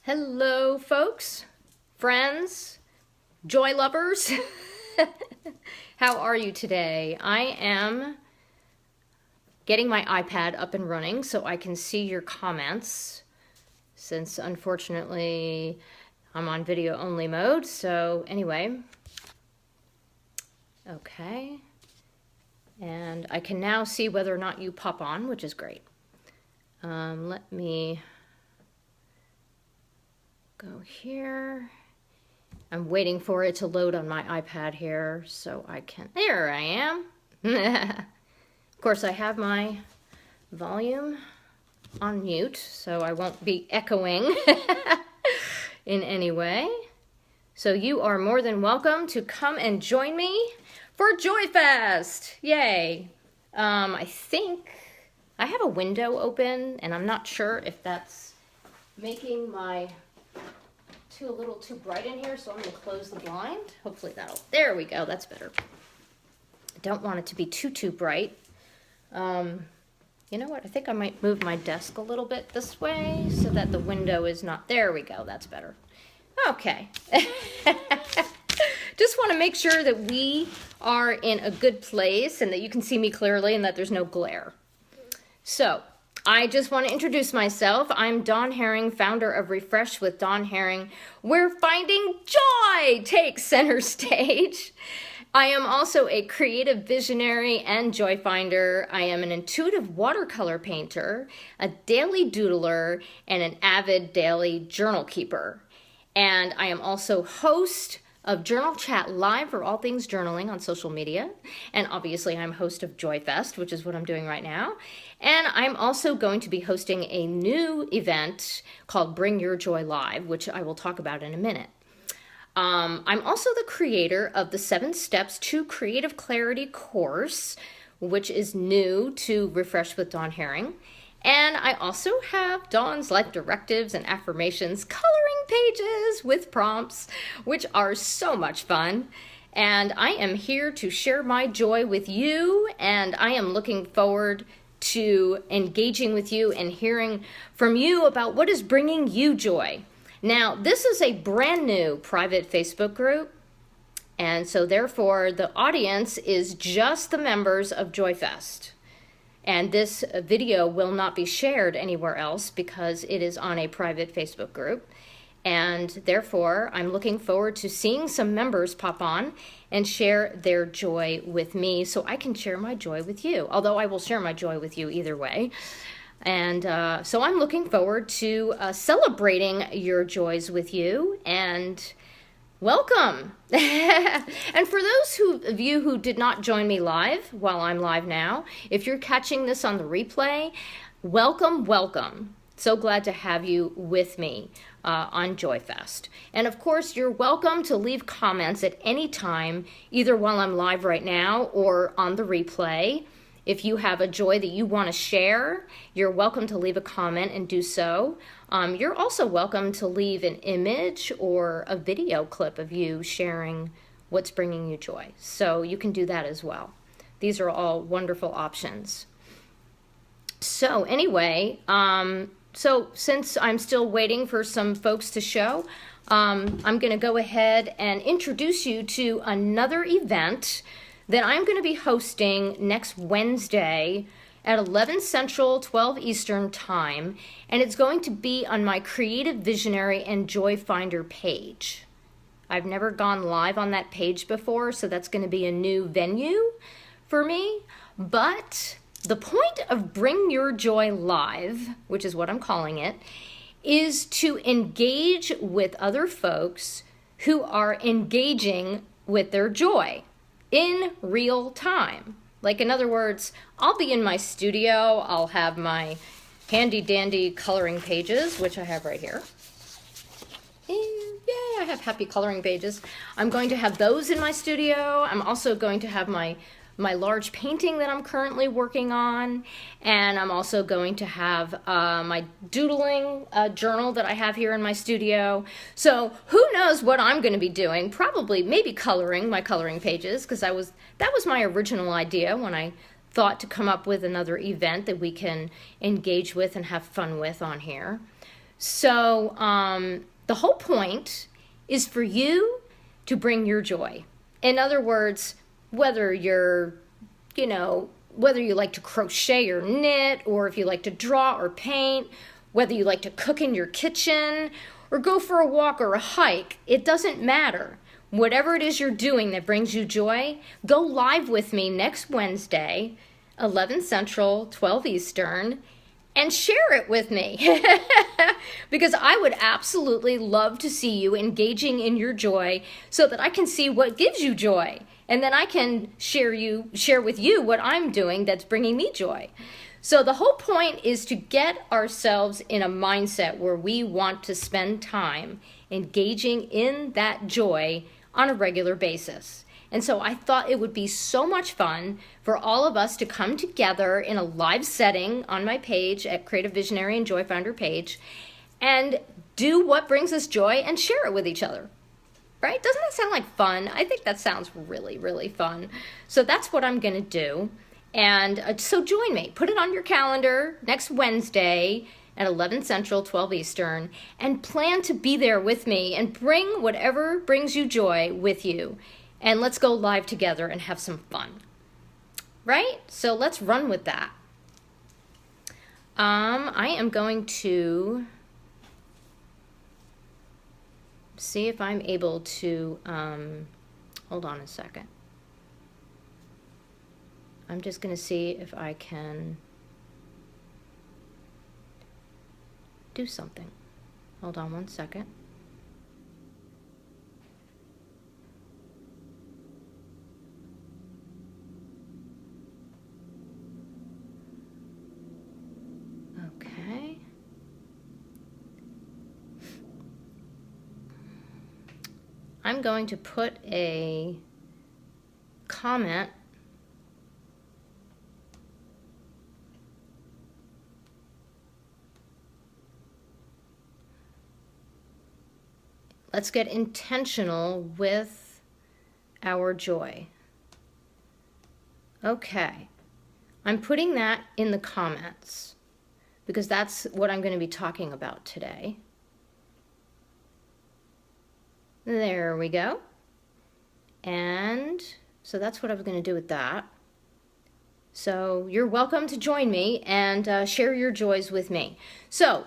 Hello, folks, friends, joy lovers. How are you today? I am getting my iPad up and running so I can see your comments, since unfortunately I'm on video only mode. So anyway, okay. And I can now see whether or not you pop on, which is great. Let me go here. I'm waiting for it to load on my iPad here so I can, there I am. Of course I have my volume on mute so I won't be echoing in any way. So you are more than welcome to come and join me for JOYFest. Yay. I think I have a window open and I'm not sure if that's making my a little too bright in here, so I'm going to close the blind. Hopefully there we go, that's better. I don't want it to be too bright. You know what, I think I might move my desk a little bit this way so that the window is not, there we go, that's better. Okay. Just want to make sure that we are in a good place and that you can see me clearly and that there's no glare. So, I just want to introduce myself. I'm Dawn Herring, founder of Refresh with Dawn Herring, where finding joy takes center stage. I am also a creative visionary and joy finder. I am an intuitive watercolor painter, a daily doodler, and an avid daily journal keeper. And I am also host of Journal Chat Live for all things journaling on social media. And obviously I'm host of JOYFest, which is what I'm doing right now. And I'm also going to be hosting a new event called Bring Your Joy Live, which I will talk about in a minute. I'm also the creator of the 7 Steps to Creative Clarity course, which is new to Refresh with Dawn Herring. And I also have Dawn's Life Directives and Affirmations coloring pages with prompts, which are so much fun. And I am here to share my joy with you, and I am looking forward to engaging with you and hearing from you about what is bringing you joy. Now, this is a brand new private Facebook group, and so therefore the audience is just the members of JOYFest. And this video will not be shared anywhere else because it is on a private Facebook group. And therefore, I'm looking forward to seeing some members pop on and share their joy with me so I can share my joy with you. Although I will share my joy with you either way. And so I'm looking forward to celebrating your joys with you, and welcome. And for those of you who did not join me live while I'm live now, if you're catching this on the replay, welcome, welcome. So glad to have you with me on JOYFest. And of course, you're welcome to leave comments at any time, either while I'm live right now or on the replay. If you have a joy that you want to share, you're welcome to leave a comment and do so. You're also welcome to leave an image or a video clip of you sharing what's bringing you joy. So you can do that as well. These are all wonderful options. So anyway, so since I'm still waiting for some folks to show, I'm going to go ahead and introduce you to another event that I'm going to be hosting next Wednesday at 11 Central, 12 Eastern time, and it's going to be on my Creative Visionary and Joy Finder page. I've never gone live on that page before, so that's going to be a new venue for me, but the point of Bring Your Joy Live, which is what I'm calling it, is to engage with other folks who are engaging with their joy in real time. Like, in other words, I'll be in my studio, I'll have my handy dandy coloring pages, which I have right here. And yay, I have happy coloring pages. I'm going to have those in my studio. I'm also going to have my large painting that I'm currently working on, and I'm also going to have my doodling journal that I have here in my studio. So who knows what I'm going to be doing? Probably maybe coloring my coloring pages, because that was my original idea when I thought to come up with another event that we can engage with and have fun with on here. So the whole point is for you to bring your joy. In other words, whether you're, whether you like to crochet or knit, or if you like to draw or paint, whether you like to cook in your kitchen or go for a walk or a hike, it doesn't matter. Whatever it is you're doing that brings you joy, go live with me next Wednesday, 11 Central, 12 Eastern, and share it with me. Because I would absolutely love to see you engaging in your joy so that I can see what gives you joy. And then I can share with you what I'm doing that's bringing me joy. So the whole point is to get ourselves in a mindset where we want to spend time engaging in that joy on a regular basis. And so I thought it would be so much fun for all of us to come together in a live setting on my page at Creative Visionary and Joy Founder page and do what brings us joy and share it with each other. Right? Doesn't that sound like fun? I think that sounds really, really fun. So that's what I'm going to do. And so join me. Put it on your calendar next Wednesday at 11 Central, 12 Eastern, and plan to be there with me and bring whatever brings you joy with you. And let's go live together and have some fun. Right? So let's run with that. I am going to see if I'm able to, hold on a second. I'm just going to see if I can do something. Hold on one second. Okay. I'm going to put a comment Let's get intentional with our joy. Okay, I'm putting that in the comments because that's what I'm going to be talking about today. There we go. And so that's what I was going to do with that. So you're welcome to join me and share your joys with me. So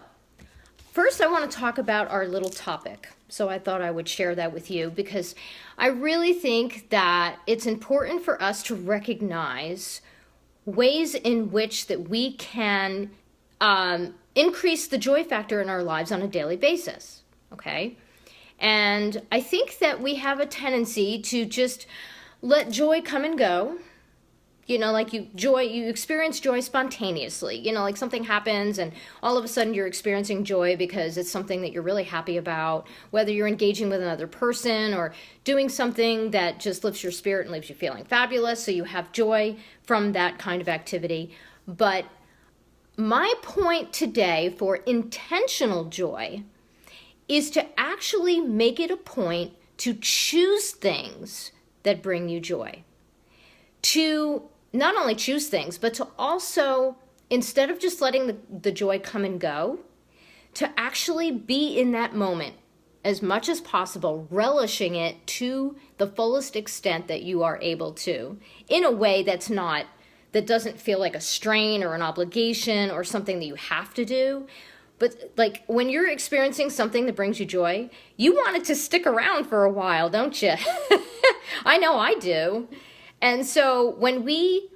first I want to talk about our little topic. So I thought I would share that with you because I really think that it's important for us to recognize ways in which that we can increase the joy factor in our lives on a daily basis, okay? And I think that we have a tendency to just let joy come and go. You know, like you experience joy spontaneously. You know, like something happens and all of a sudden you're experiencing joy because it's something that you're really happy about, whether you're engaging with another person or doing something that just lifts your spirit and leaves you feeling fabulous. So you have joy from that kind of activity. But my point today for intentional joy is to actually make it a point to choose things that bring you joy. To not only choose things, but to also, instead of just letting the joy come and go, to actually be in that moment as much as possible, relishing it to the fullest extent that you are able to, in a way that doesn't feel like a strain or an obligation or something that you have to do. But like when you're experiencing something that brings you joy, you want it to stick around for a while, don't you? I know I do. And so when we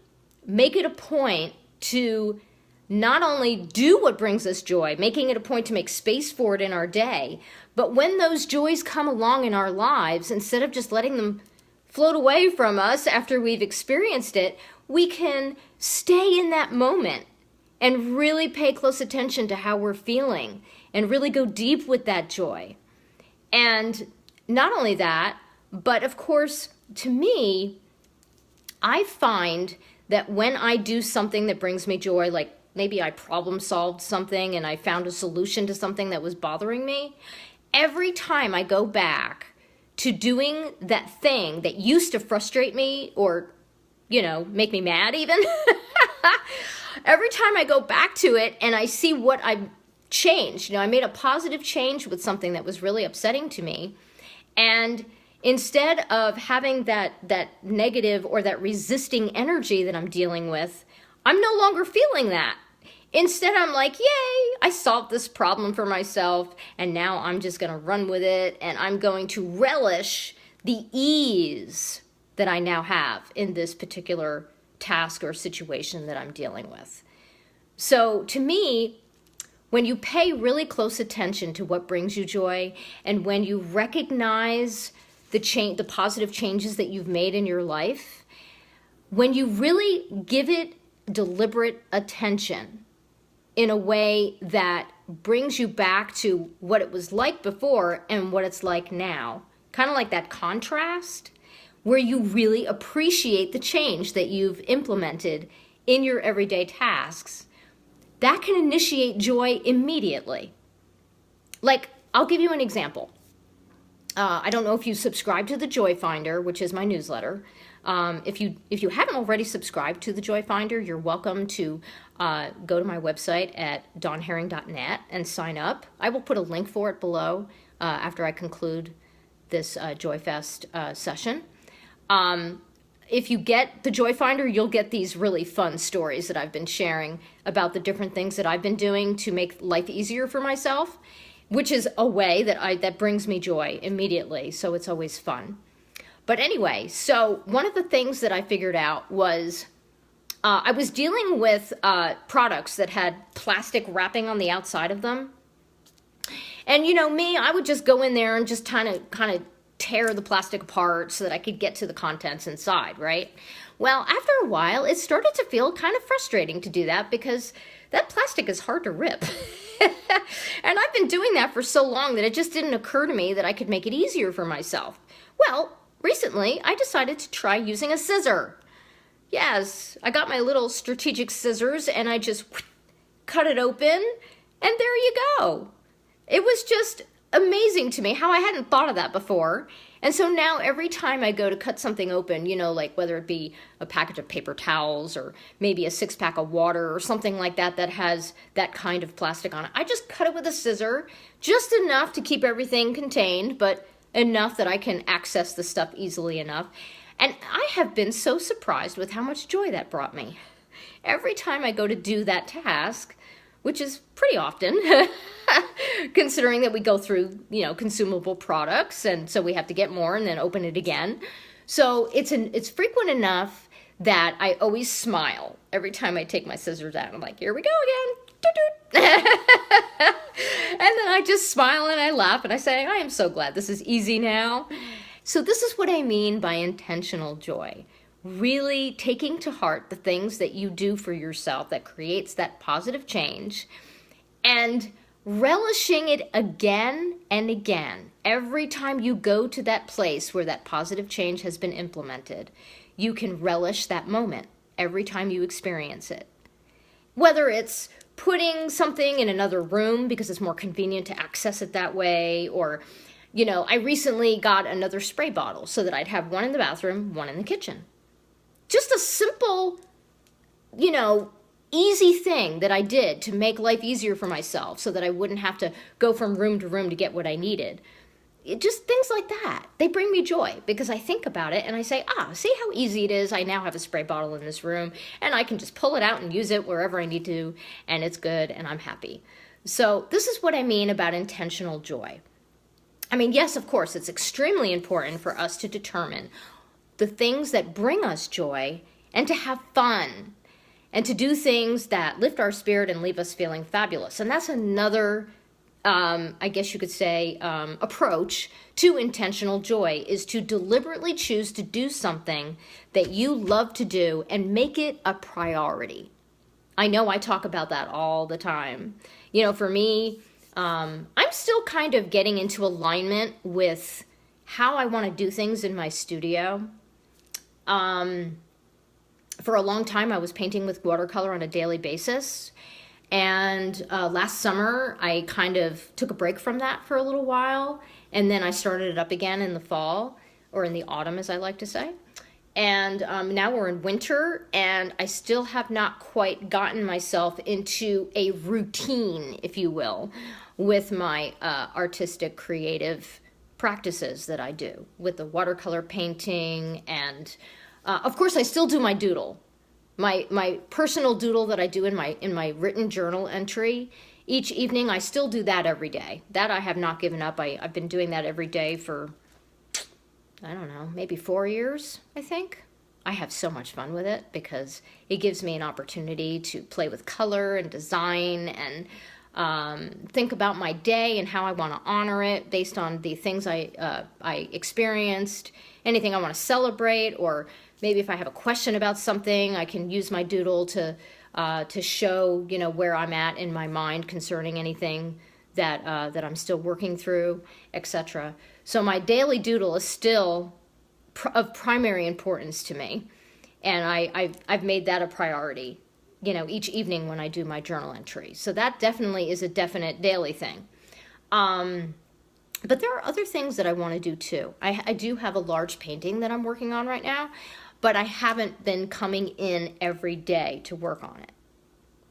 make it a point to not only do what brings us joy, making it a point to make space for it in our day, but when those joys come along in our lives, instead of just letting them float away from us after we've experienced it, we can stay in that moment and really pay close attention to how we're feeling and really go deep with that joy. And not only that, but of course, to me, I find that when I do something that brings me joy, like maybe I problem solved something and I found a solution to something that was bothering me, every time I go back to doing that thing that used to frustrate me or, you know, make me mad even, every time I go back to it and I see what changed. You know, I made a positive change with something that was really upsetting to me. And instead of having that negative or that resisting energy that I'm dealing with, I'm no longer feeling that. Instead, I'm like, yay, I solved this problem for myself, and now I'm just going to run with it, and I'm going to relish the ease that I now have in this particular task or situation that I'm dealing with. So to me, when you pay really close attention to what brings you joy, and when you recognize the positive changes that you've made in your life, when you really give it deliberate attention in a way that brings you back to what it was like before and what it's like now, kind of like that contrast, where you really appreciate the change that you've implemented in your everyday tasks, that can initiate joy immediately. Like, I'll give you an example. I don't know if you subscribe to the Joy Finder, which is my newsletter. If you haven't already subscribed to the Joy Finder, you're welcome to go to my website at dawnherring.net and sign up. I will put a link for it below after I conclude this JOYFest session. If you get the Joy Finder, you'll get these really fun stories that I've been sharing about the different things that I've been doing to make life easier for myself, which is a way that brings me joy immediately. So it's always fun. But anyway, so one of the things that I figured out was I was dealing with products that had plastic wrapping on the outside of them. And you know me, I would just go in there and just kind of tear the plastic apart so that I could get to the contents inside, right? Well, after a while, it started to feel kind of frustrating to do that because that plastic is hard to rip. And I've been doing that for so long that it just didn't occur to me that I could make it easier for myself. Well, recently, I decided to try using a scissor. Yes, I got my little strategic scissors and I just cut it open, and there you go. It was just amazing to me how I hadn't thought of that before. And so now every time I go to cut something open, you know, like whether it be a package of paper towels or maybe a 6-pack of water or something like that that has that kind of plastic on it, I just cut it with a scissor, just enough to keep everything contained, but enough that I can access the stuff easily enough. And I have been so surprised with how much joy that brought me. Every time I go to do that task, which is pretty often, considering that we go through, you know, consumable products, and so we have to get more and then open it again. So it's frequent enough that I always smile every time I take my scissors out. I'm like, here we go again. Doot, doot. And then I just smile and I laugh and I say, I am so glad this is easy now. So this is what I mean by intentional joy. Really taking to heart the things that you do for yourself that creates that positive change and relishing it again and again. Every time you go to that place where that positive change has been implemented, you can relish that moment every time you experience it. Whether it's putting something in another room because it's more convenient to access it that way, or, you know, I recently got another spray bottle so that I'd have one in the bathroom, one in the kitchen. Just a simple, you know, easy thing that I did to make life easier for myself so that I wouldn't have to go from room to room to get what I needed. Just things like that. They bring me joy because I think about it and I say, see how easy it is? I now have a spray bottle in this room and I can just pull it out and use it wherever I need to, and it's good and I'm happy. So this is what I mean about intentional joy. I mean, yes, of course, it's extremely important for us to determine the things that bring us joy and to have fun and to do things that lift our spirit and leave us feeling fabulous. And that's another, I guess you could say, approach to intentional joy, is to deliberately choose to do something that you love to do and make it a priority. I know I talk about that all the time. You know, for me, I'm still kind of getting into alignment with how I want to do things in my studio. For a long time, I was painting with watercolor on a daily basis. And last summer, I kind of took a break from that for a little while. And then I started it up again in the fall, or in the autumn, as I like to say. And now we're in winter, and I still have not quite gotten myself into a routine, if you will, with my artistic creative practices that I do with the watercolor painting. And of course I still do my doodle, my personal doodle that I do in my written journal entry each evening. I still do that every day. That I have not given up. I've been doing that every day for, I don't know, maybe 4 years, I think. I have so much fun with it because it gives me an opportunity to play with color and design and think about my day and how I want to honor it based on the things I experienced, anything I want to celebrate, or maybe if I have a question about something, I can use my doodle to show, you know, where I'm at in my mind concerning anything that I'm still working through, etc. So my daily doodle is still of primary importance to me, and I've made that a priority, you know, each evening when I do my journal entry. So that definitely is a definite daily thing. But there are other things that I want to do too. I do have a large painting that I'm working on right now, but I haven't been coming in every day to work on it.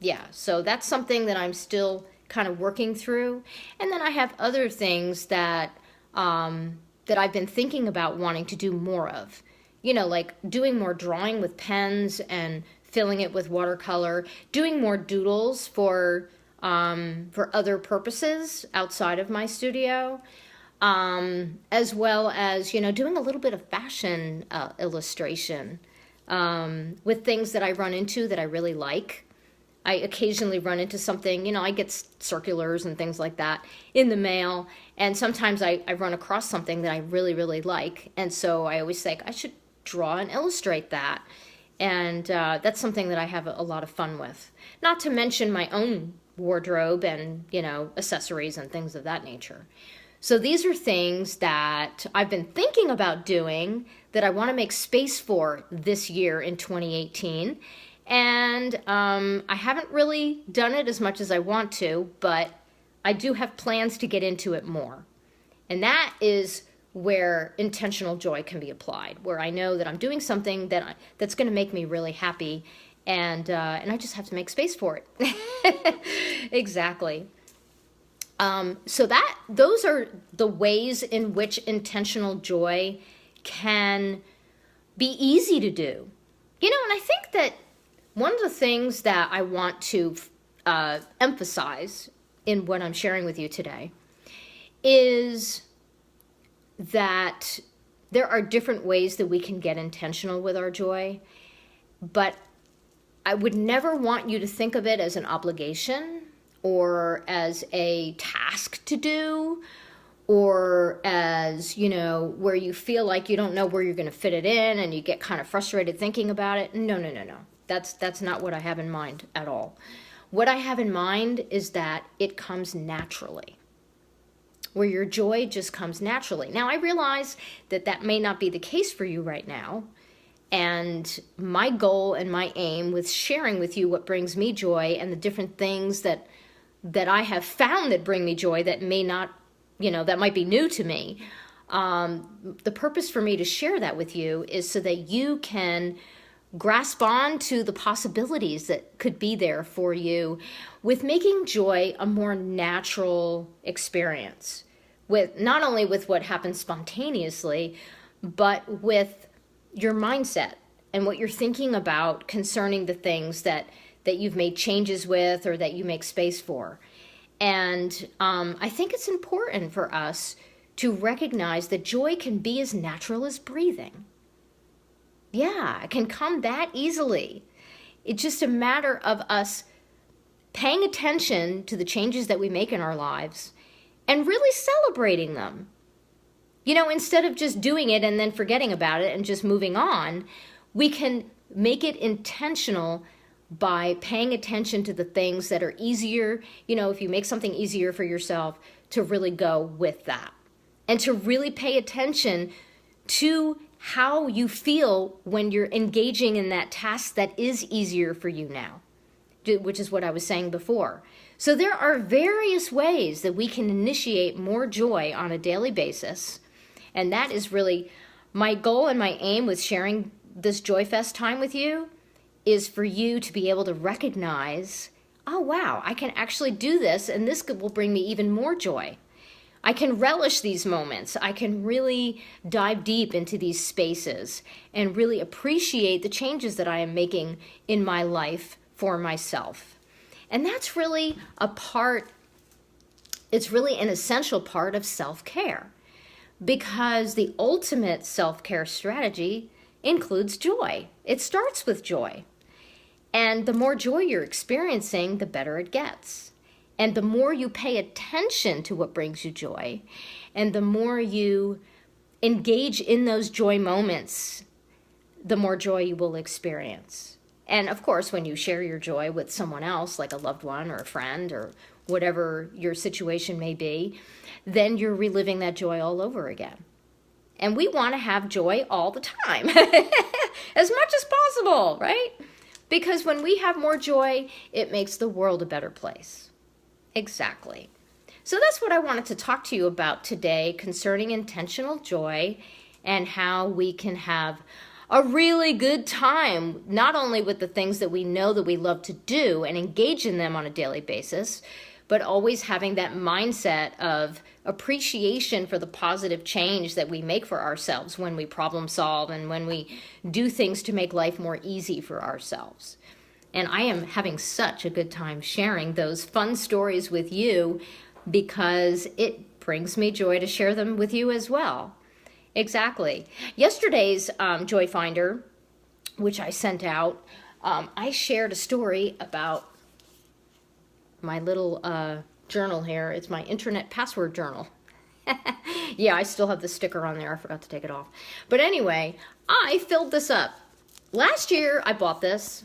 Yeah, so that's something that I'm still kind of working through. And then I have other things that that I've been thinking about wanting to do more of. You know, like doing more drawing with pens and filling it with watercolor, doing more doodles for other purposes outside of my studio, as well as, you know, doing a little bit of fashion illustration with things that I run into that I really like. I occasionally run into something, you know, I get circulars and things like that in the mail, and sometimes I run across something that I really, really like, and so I always think I should draw and illustrate that, and that's something that I have a lot of fun with. Not to mention my own wardrobe and, you know, accessories and things of that nature. So these are things that I've been thinking about doing that I want to make space for this year in 2018. And I haven't really done it as much as I want to, but I do have plans to get into it more. And that is where intentional joy can be applied, where I know that I'm doing something that's going to make me really happy, and I just have to make space for it. Exactly. So those are the ways in which intentional joy can be easy to do. You know, and I think that one of the things that I want to emphasize in what I'm sharing with you today is that there are different ways that we can get intentional with our joy, but I would never want you to think of it as an obligation or as a task to do, or as, you know, where you feel like you don't know where you're going to fit it in and you get kind of frustrated thinking about it. No. That's not what I have in mind at all. What I have in mind is that it comes naturally, where your joy just comes naturally. Now, I realize that that may not be the case for you right now, and my goal and my aim with sharing with you what brings me joy and the different things that I have found that bring me joy that may not, you know, that might be new to me. The purpose for me to share that with you is so that you can grasp on to the possibilities that could be there for you with making joy a more natural experience, with not only with what happens spontaneously, but with your mindset and what you're thinking about concerning the things that you've made changes with or that you make space for. And I think it's important for us to recognize that joy can be as natural as breathing. Yeah, it can come that easily. It's just a matter of us paying attention to the changes that we make in our lives and really celebrating them. You know, instead of just doing it and then forgetting about it and just moving on, we can make it intentional by paying attention to the things that are easier. You know, if you make something easier for yourself, to really go with that. And to really pay attention to how you feel when you're engaging in that task that is easier for you now, which is what I was saying before. So there are various ways that we can initiate more joy on a daily basis, and that is really my goal and my aim with sharing this JOYFest time with you is for you to be able to recognize, oh wow, I can actually do this, and this will bring me even more joy. I can relish these moments. I can really dive deep into these spaces and really appreciate the changes that I am making in my life for myself. And that's really it's really an essential part of self-care, because the ultimate self-care strategy includes joy. It starts with joy. And the more joy you're experiencing, the better it gets. And the more you pay attention to what brings you joy, and the more you engage in those joy moments, the more joy you will experience. And of course, when you share your joy with someone else, like a loved one or a friend or whatever your situation may be, then you're reliving that joy all over again. And we want to have joy all the time, as much as possible, right? Because when we have more joy, it makes the world a better place. Exactly. So that's what I wanted to talk to you about today concerning intentional joy and how we can have a really good time, not only with the things that we know that we love to do and engage in them on a daily basis, but always having that mindset of appreciation for the positive change that we make for ourselves when we problem solve and when we do things to make life more easy for ourselves. And I am having such a good time sharing those fun stories with you because it brings me joy to share them with you as well. Exactly. Yesterday's Joy Finder, which I sent out, I shared a story about my little journal here. It's my internet password journal. Yeah, I still have the sticker on there. I forgot to take it off. But anyway, I filled this up. Last year, I bought this,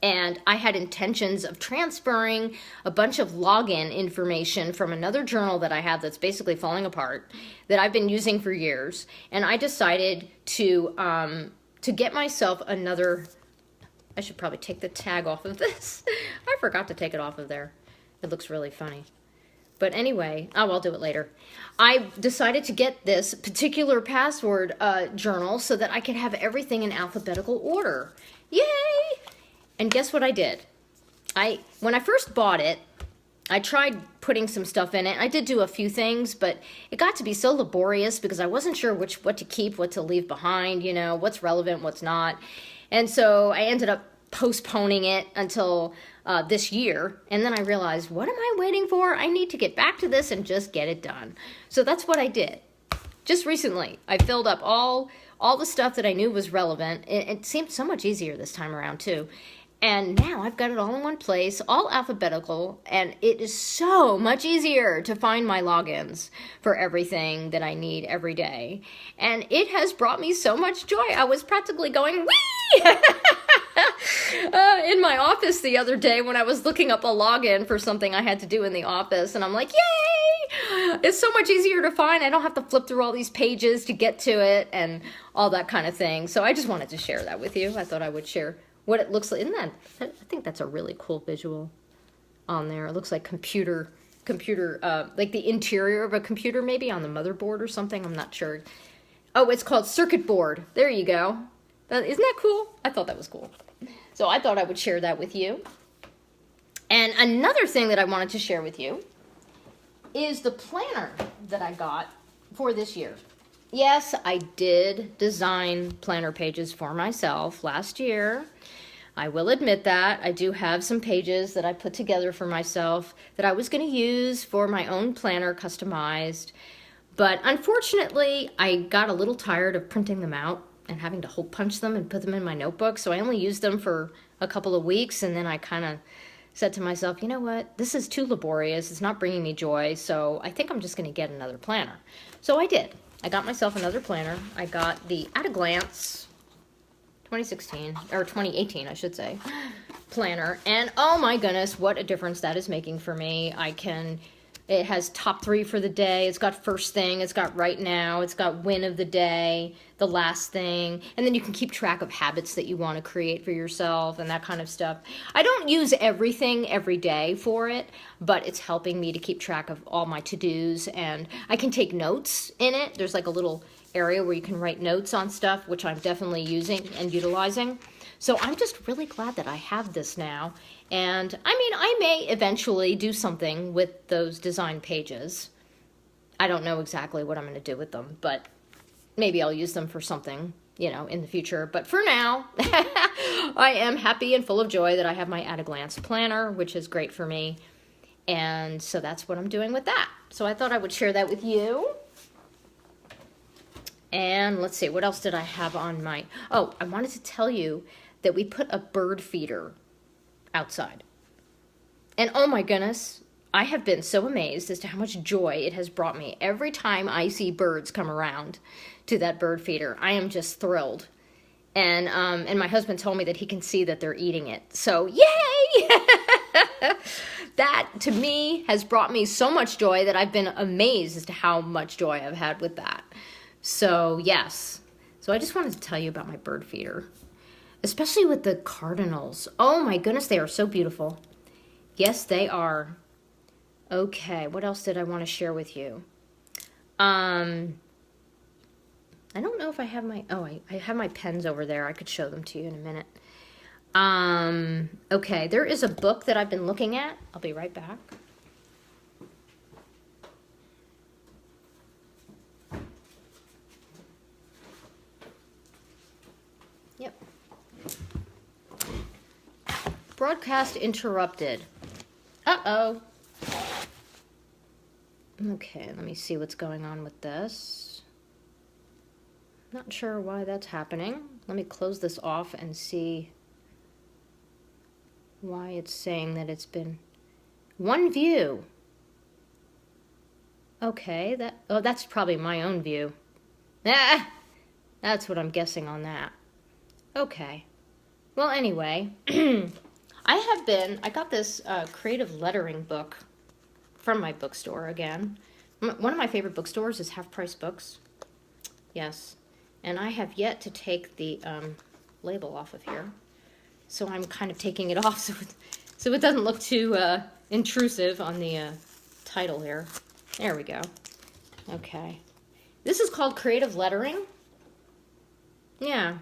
and I had intentions of transferring a bunch of login information from another journal that I have that's basically falling apart, that I've been using for years. And I decided to get myself another... I should probably take the tag off of this. I forgot to take it off of there. It looks really funny. But anyway, I'll do it later. I decided to get this particular password journal so that I could have everything in alphabetical order. Yay! And guess what I did? When I first bought it, I tried putting some stuff in it. I did do a few things, but it got to be so laborious because I wasn't sure what to keep, what to leave behind, you know, what's relevant, what's not. And so I ended up postponing it until this year. And then I realized, what am I waiting for? I need to get back to this and just get it done. So that's what I did. Just recently, I filled up all the stuff that I knew was relevant. It seemed so much easier this time around, too. And now I've got it all in one place, all alphabetical, and it is so much easier to find my logins for everything that I need every day. And it has brought me so much joy. I was practically going, whee! In my office the other day when I was looking up a login for something I had to do in the office, and I'm like, yay! It's so much easier to find. I don't have to flip through all these pages to get to it and all that kind of thing. So I just wanted to share that with you. I thought I would share what it looks like. I think that's a really cool visual on there. It looks like computer, like the interior of a computer maybe on the motherboard or something. I'm not sure. Oh, it's called circuit board. There you go. Isn't that cool? I thought that was cool. So I thought I would share that with you. And another thing that I wanted to share with you is the planner that I got for this year. Yes, I did design planner pages for myself last year. I will admit that. I do have some pages that I put together for myself that I was going to use for my own planner, customized. But unfortunately, I got a little tired of printing them out and having to hole punch them and put them in my notebook. So I only used them for a couple of weeks, and then I kind of said to myself, you know what? This is too laborious. It's not bringing me joy. So I think I'm just going to get another planner. So I did. I got myself another planner. I got the At a Glance 2016, or 2018, I should say, planner. And oh my goodness, what a difference that is making for me. It has top 3 for the day. It's got first thing. It's got right now. It's got win of the day, the last thing. And then you can keep track of habits that you want to create for yourself and that kind of stuff. I don't use everything every day for it, but it's helping me to keep track of all my to-dos. And I can take notes in it. There's like a little area where you can write notes on stuff, which I'm definitely using and utilizing. So I'm just really glad that I have this now. And I mean, I may eventually do something with those design pages. I don't know exactly what I'm going to do with them, but maybe I'll use them for something, you know, in the future. But for now, I am happy and full of joy that I have my at-a-glance planner, which is great for me. And so that's what I'm doing with that. So I thought I would share that with you. And let's see, what else did I have on my... Oh, I wanted to tell you that we put a bird feeder outside. And oh my goodness, I have been so amazed as to how much joy it has brought me. Every time I see birds come around to that bird feeder, I am just thrilled. And my husband told me that he can see that they're eating it. So yay! That, to me, has brought me so much joy that I've been amazed as to how much joy I've had with that. So, yes. So I just wanted to tell you about my bird feeder. Especially with the cardinals. Oh my goodness, they are so beautiful. Yes, they are. Okay, what else did I want to share with you? I don't know if I have my... Oh, I have my pens over there. I could show them to you in a minute. Okay, there is a book that I've been looking at. I'll be right back. Yep. Broadcast interrupted. Uh-oh. Okay, let me see what's going on with this. Not sure why that's happening. Let me close this off and see why it's saying that it's been one view. Okay, that's probably my own view. Ah, that's what I'm guessing on that. Okay. Well, anyway, I got this creative lettering book from my bookstore again. One of my favorite bookstores is Half Price Books. Yes. And I have yet to take the label off of here. So I'm kind of taking it off so it doesn't look too intrusive on the title here. There we go. Okay. This is called Creative Lettering. Yeah.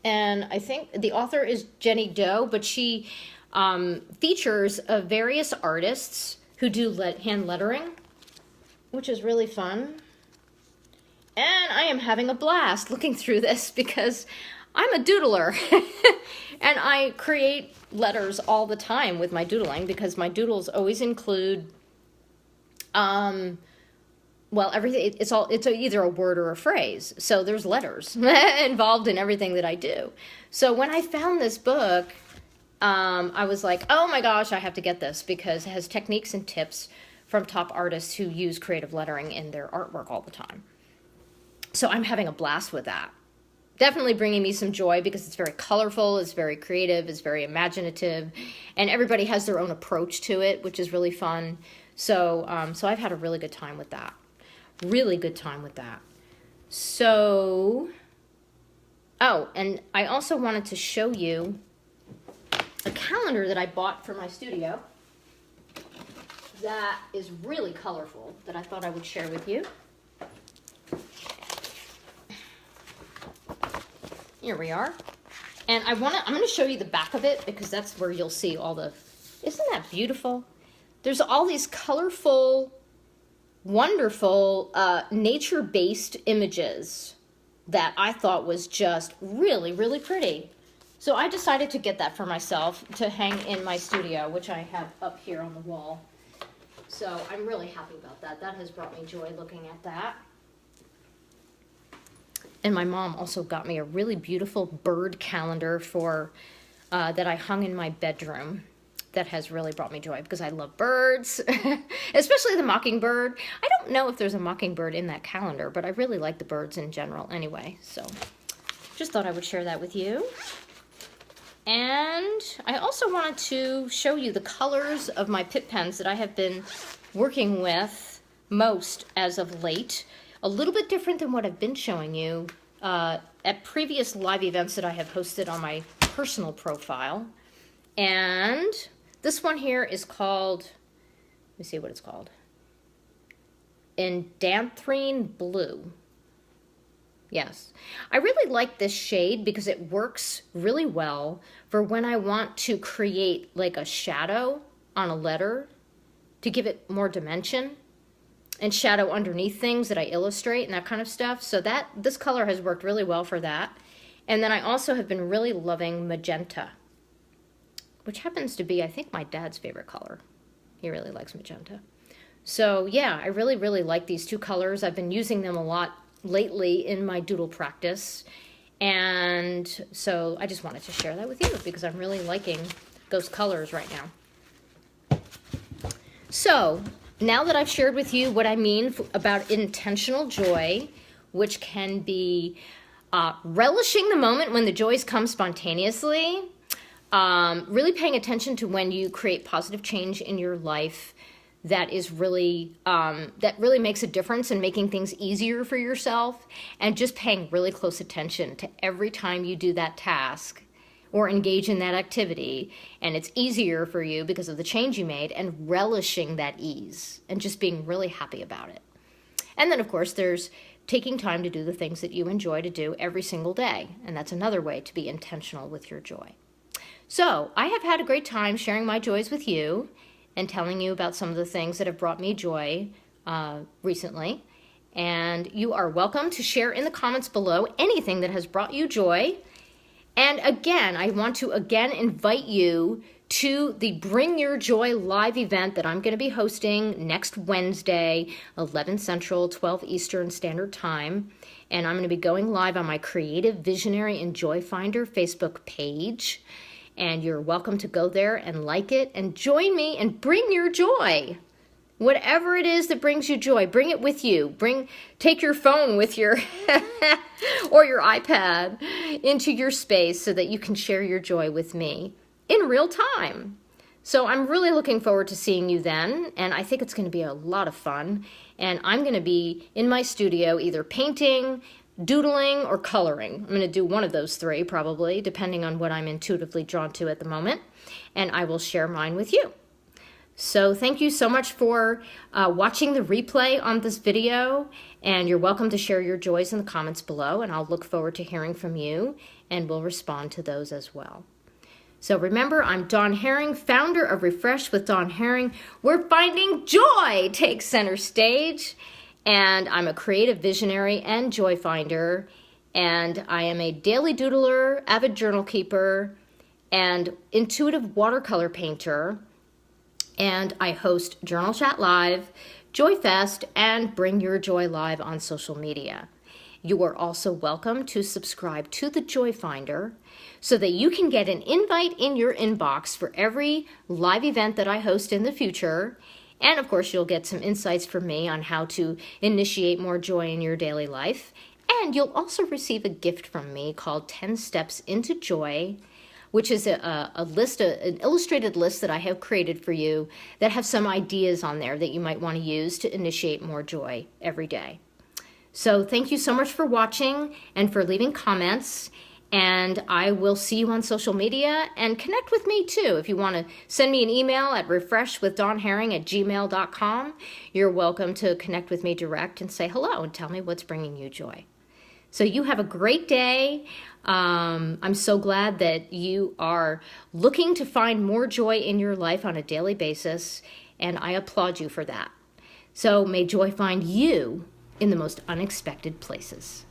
And I think the author is Jenny Doe, but she features various artists who do hand lettering, which is really fun. And I am having a blast looking through this because I'm a doodler. And I create letters all the time with my doodling because my doodles always include, well, everything. It's either a word or a phrase. So there's letters involved in everything that I do. So when I found this book, I was like, oh my gosh, I have to get this because it has techniques and tips from top artists who use creative lettering in their artwork all the time. So I'm having a blast with that. Definitely bringing me some joy because it's very colorful, it's very creative, it's very imaginative, and everybody has their own approach to it, which is really fun. So, so I've had a really good time with that. Really good time with that. So, oh, and I also wanted to show you a calendar that I bought for my studio that is really colorful that I thought I would share with you. Here we are. And I'm going to show you the back of it because that's where you'll see all the... Isn't that beautiful? There's all these colorful, wonderful, nature-based images that I thought was just really, really pretty. So I decided to get that for myself to hang in my studio, which I have up here on the wall. So I'm really happy about that. That has brought me joy looking at that. And my mom also got me a really beautiful bird calendar for that I hung in my bedroom. That has really brought me joy because I love birds, especially the mockingbird. I don't know if there's a mockingbird in that calendar, but I really like the birds in general anyway. So just thought I would share that with you. And I also wanted to show you the colors of my Pitt pens that I have been working with most as of late. A little bit different than what I've been showing you at previous live events that I have hosted on my personal profile. And this one here is called, let me see what it's called. Indanthrine Blue. Yes, I really like this shade because it works really well for when I want to create like a shadow on a letter to give it more dimension and shadow underneath things that I illustrate and that kind of stuff. So this color has worked really well for that. And then I also have been really loving magenta, which happens to be, I think, my dad's favorite color. He really likes magenta. So yeah, I really, really like these two colors. I've been using them a lot lately in my doodle practice, and so I just wanted to share that with you because I'm really liking those colors right now. So now that I've shared with you what I mean about intentional joy, which can be relishing the moment when the joys come spontaneously, really paying attention to when you create positive change in your life that is really, that really makes a difference in making things easier for yourself, and just paying really close attention to every time you do that task or engage in that activity, and it's easier for you because of the change you made, and relishing that ease and just being really happy about it. And then, of course, there's taking time to do the things that you enjoy to do every single day, and that's another way to be intentional with your joy. So I have had a great time sharing my joys with you and telling you about some of the things that have brought me joy recently. And you are welcome to share in the comments below anything that has brought you joy. And again, I want to invite you to the Bring Your Joy live event that I'm going to be hosting next Wednesday, 11 Central, 12 Eastern Standard Time. And I'm going to be going live on my Creative Visionary and Joy Finder Facebook page. And you're welcome to go there and like it and join me and bring your joy. Whatever it is that brings you joy, bring it with you. Take your phone with your or your iPad into your space so that you can share your joy with me in real time. So I'm really looking forward to seeing you then, and I think it's going to be a lot of fun. And I'm going to be in my studio either painting, doodling, or coloring. I'm going to do one of those three probably, depending on what I'm intuitively drawn to at the moment, and I will share mine with you. So thank you so much for watching the replay on this video, and you're welcome to share your joys in the comments below, and I'll look forward to hearing from you, and we'll respond to those as well. So remember, I'm Dawn Herring, founder of Refresh with Dawn Herring, where finding joy takes center stage. And I'm a creative visionary and joy finder, and I am a daily doodler, avid journal keeper, and intuitive watercolor painter, and I host Journal Chat Live, JOYFest, and Bring Your Joy Live on social media. You are also welcome to subscribe to the Joy Finder so that you can get an invite in your inbox for every live event that I host in the future. And of course, you'll get some insights from me on how to initiate more joy in your daily life. And you'll also receive a gift from me called 10 Steps into Joy, which is an illustrated list that I have created for you that have some ideas on there that you might want to use to initiate more joy every day. So thank you so much for watching and for leaving comments. And I will see you on social media, and connect with me too. If you want to send me an email at refreshwithdawnherring@gmail.com, you're welcome to connect with me direct and say hello and tell me what's bringing you joy. So you have a great day. I'm so glad that you are looking to find more joy in your life on a daily basis, and I applaud you for that. So may joy find you in the most unexpected places.